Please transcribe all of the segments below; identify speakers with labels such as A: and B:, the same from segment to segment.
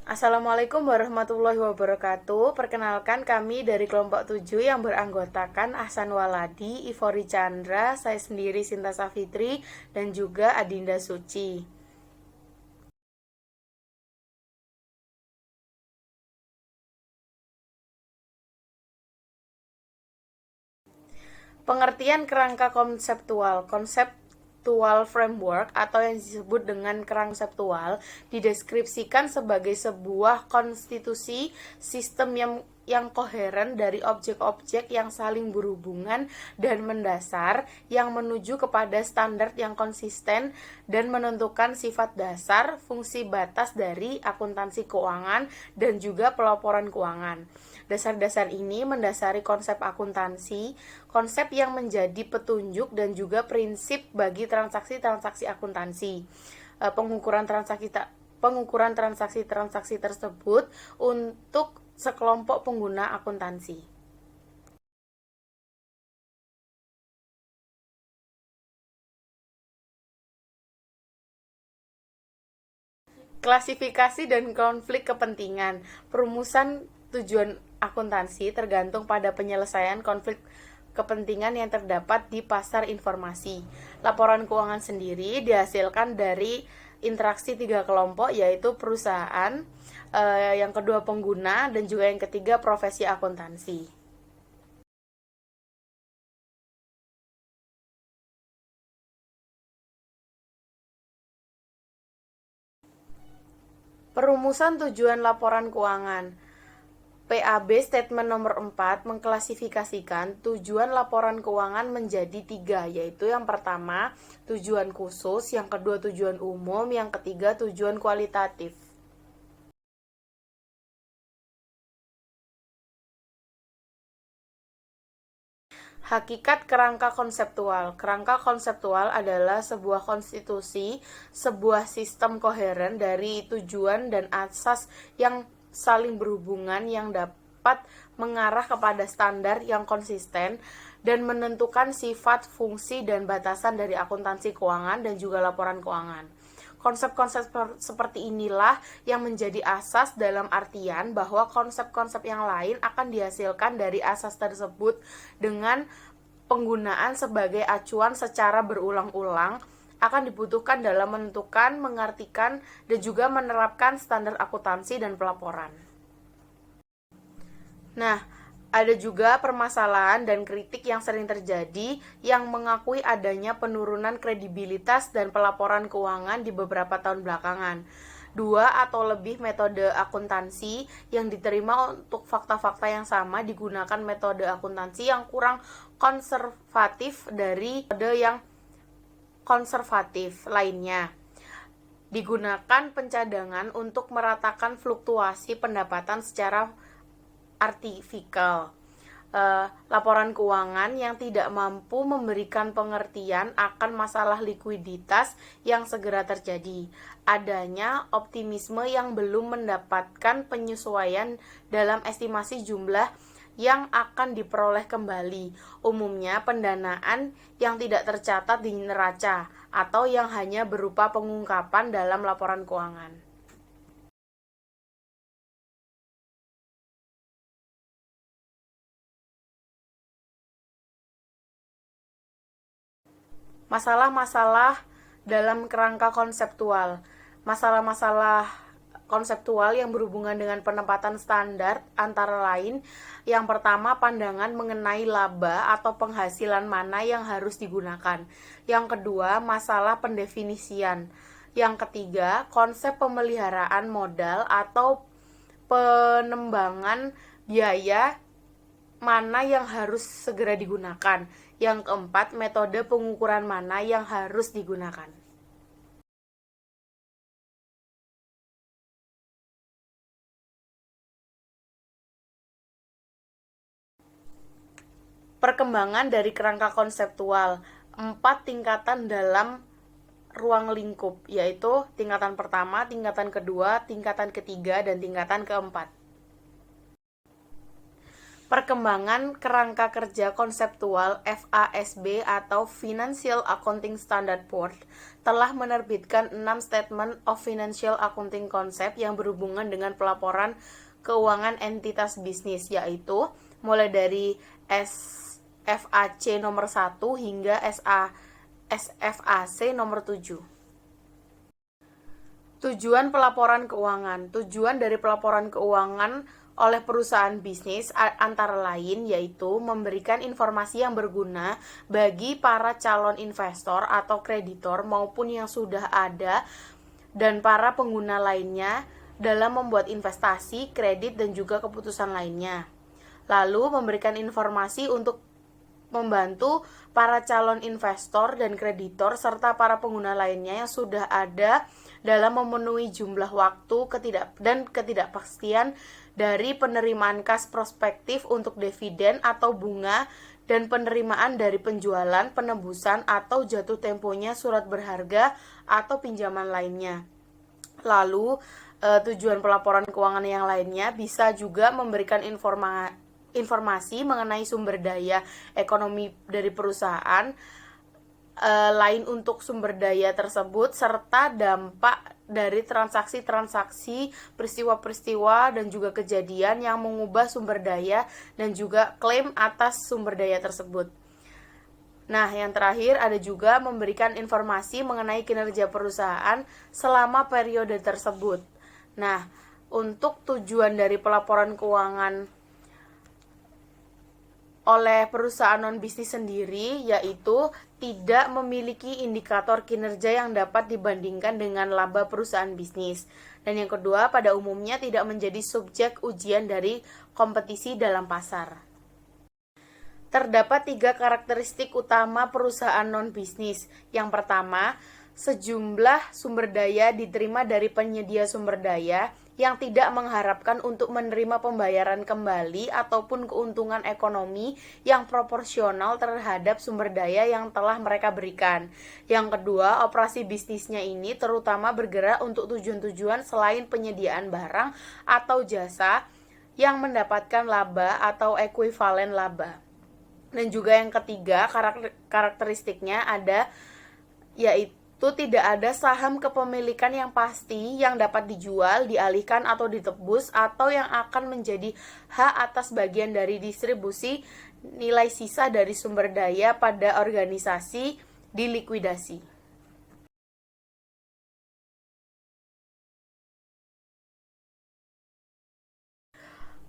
A: Assalamualaikum warahmatullahi wabarakatuh. Perkenalkan kami dari kelompok 7 yang beranggotakan Ahsan Waladi, Ivori Chandra, saya sendiri Sinta Safitri, dan juga Adinda Suci. Pengertian kerangka konseptual. Konseptual framework atau yang disebut dengan kerangka konseptual dideskripsikan sebagai sebuah konstitusi sistem yang koheren dari objek-objek yang saling berhubungan dan mendasar yang menuju kepada standar yang konsisten dan menentukan sifat dasar, fungsi batas dari akuntansi keuangan dan juga pelaporan keuangan. Dasar-dasar ini mendasari konsep akuntansi, konsep yang menjadi petunjuk dan juga prinsip bagi transaksi-transaksi akuntansi. Pengukuran transaksi-transaksi tersebut untuk sekelompok pengguna akuntansi. Klasifikasi dan konflik kepentingan. Perumusan tujuan akuntansi tergantung pada penyelesaian konflik kepentingan yang terdapat di pasar informasi. Laporan keuangan sendiri dihasilkan dari interaksi tiga kelompok, yaitu perusahaan, yang kedua pengguna, dan juga yang ketiga profesi akuntansi. Perumusan tujuan laporan keuangan. PAB Statement nomor 4 mengklasifikasikan tujuan laporan keuangan menjadi tiga, yaitu yang pertama tujuan khusus, yang kedua tujuan umum, yang ketiga tujuan kualitatif. Hakikat kerangka konseptual. Kerangka konseptual adalah sebuah konstitusi, sebuah sistem koheren dari tujuan dan asas yang saling berhubungan yang dapat mengarah kepada standar yang konsisten dan menentukan sifat, fungsi, dan batasan dari akuntansi keuangan dan juga laporan keuangan. Konsep-konsep seperti inilah yang menjadi asas, dalam artian bahwa konsep-konsep yang lain akan dihasilkan dari asas tersebut dengan penggunaan sebagai acuan secara berulang-ulang akan dibutuhkan dalam menentukan, mengartikan, dan juga menerapkan standar akuntansi dan pelaporan. Nah, ada juga permasalahan dan kritik yang sering terjadi yang mengakui adanya penurunan kredibilitas dan pelaporan keuangan di beberapa tahun belakangan. Dua atau lebih metode akuntansi yang diterima untuk fakta-fakta yang sama digunakan metode akuntansi yang kurang konservatif dari metode yang konservatif lainnya. Digunakan pencadangan untuk meratakan fluktuasi pendapatan secara artifikal. Laporan keuangan yang tidak mampu memberikan pengertian akan masalah likuiditas yang segera terjadi. Adanya optimisme yang belum mendapatkan penyesuaian dalam estimasi jumlah yang akan diperoleh kembali. Umumnya pendanaan yang tidak tercatat di neraca atau yang hanya berupa pengungkapan dalam laporan keuangan. Masalah-masalah dalam kerangka konseptual. Masalah-masalah konseptual yang berhubungan dengan penempatan standar antara lain, yang pertama pandangan mengenai laba atau penghasilan mana yang harus digunakan. Yang kedua, masalah pendefinisian. Yang ketiga, konsep pemeliharaan modal atau penembangan biaya mana yang harus segera digunakan. Yang keempat, metode pengukuran mana yang harus digunakan. Perkembangan dari kerangka konseptual. 4 tingkatan dalam ruang lingkup, yaitu tingkatan pertama, tingkatan kedua, tingkatan ketiga, dan tingkatan keempat. Perkembangan Kerangka Kerja Konseptual FASB atau Financial Accounting Standard Board telah menerbitkan 6 Statement of Financial Accounting Concept yang berhubungan dengan pelaporan keuangan entitas bisnis, yaitu mulai dari SFAC nomor 1 hingga SFAC nomor 7. Tujuan pelaporan keuangan. Tujuan dari pelaporan keuangan oleh perusahaan bisnis antara lain yaitu memberikan informasi yang berguna bagi para calon investor atau kreditor maupun yang sudah ada dan para pengguna lainnya dalam membuat investasi, kredit, dan juga keputusan lainnya. Lalu memberikan informasi untuk membantu para calon investor dan kreditor serta para pengguna lainnya yang sudah ada dalam memenuhi jumlah waktu dan ketidakpastian dari penerimaan kas prospektif untuk dividen atau bunga dan penerimaan dari penjualan, penebusan, atau jatuh temponya surat berharga atau pinjaman lainnya. Lalu, tujuan pelaporan keuangan yang lainnya bisa juga memberikan informasi mengenai sumber daya ekonomi dari perusahaan, lain untuk sumber daya tersebut, serta dampak dari transaksi-transaksi, peristiwa-peristiwa, dan juga kejadian yang mengubah sumber daya dan juga klaim atas sumber daya tersebut. Nah, yang terakhir ada juga memberikan informasi mengenai kinerja perusahaan selama periode tersebut. Nah, untuk tujuan dari pelaporan keuangan oleh perusahaan non-bisnis sendiri yaitu tidak memiliki indikator kinerja yang dapat dibandingkan dengan laba perusahaan bisnis. Dan yang kedua, pada umumnya tidak menjadi subjek ujian dari kompetisi dalam pasar. Terdapat 3 karakteristik utama perusahaan non-bisnis. Yang pertama, sejumlah sumber daya diterima dari penyedia sumber daya yang tidak mengharapkan untuk menerima pembayaran kembali ataupun keuntungan ekonomi yang proporsional terhadap sumber daya yang telah mereka berikan. Yang kedua, operasi bisnisnya ini terutama bergerak untuk tujuan-tujuan selain penyediaan barang atau jasa yang mendapatkan laba atau ekuivalen laba. Dan juga yang ketiga, karakteristiknya ada yaitu tidak ada saham kepemilikan yang pasti yang dapat dijual, dialihkan atau ditebus atau yang akan menjadi hak atas bagian dari distribusi nilai sisa dari sumber daya pada organisasi dilikuidasi.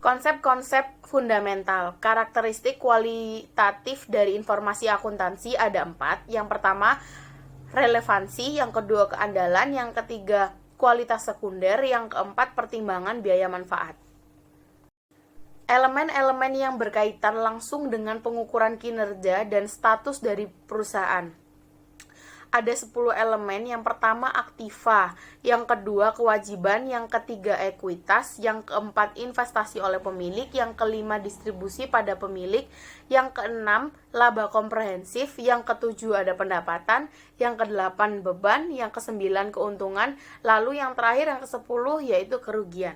A: Konsep-konsep fundamental, karakteristik kualitatif dari informasi akuntansi ada 4. Yang pertama, relevansi, yang kedua keandalan, yang ketiga kualitas sekunder, yang keempat pertimbangan biaya manfaat. Elemen-elemen yang berkaitan langsung dengan pengukuran kinerja dan status dari perusahaan. Ada 10 elemen. Yang pertama aktiva, yang kedua kewajiban, yang ketiga ekuitas, yang keempat investasi oleh pemilik, yang kelima distribusi pada pemilik, yang keenam laba komprehensif, yang ketujuh ada pendapatan, yang kedelapan beban, yang kesembilan keuntungan, lalu yang terakhir yang ke-10 yaitu kerugian.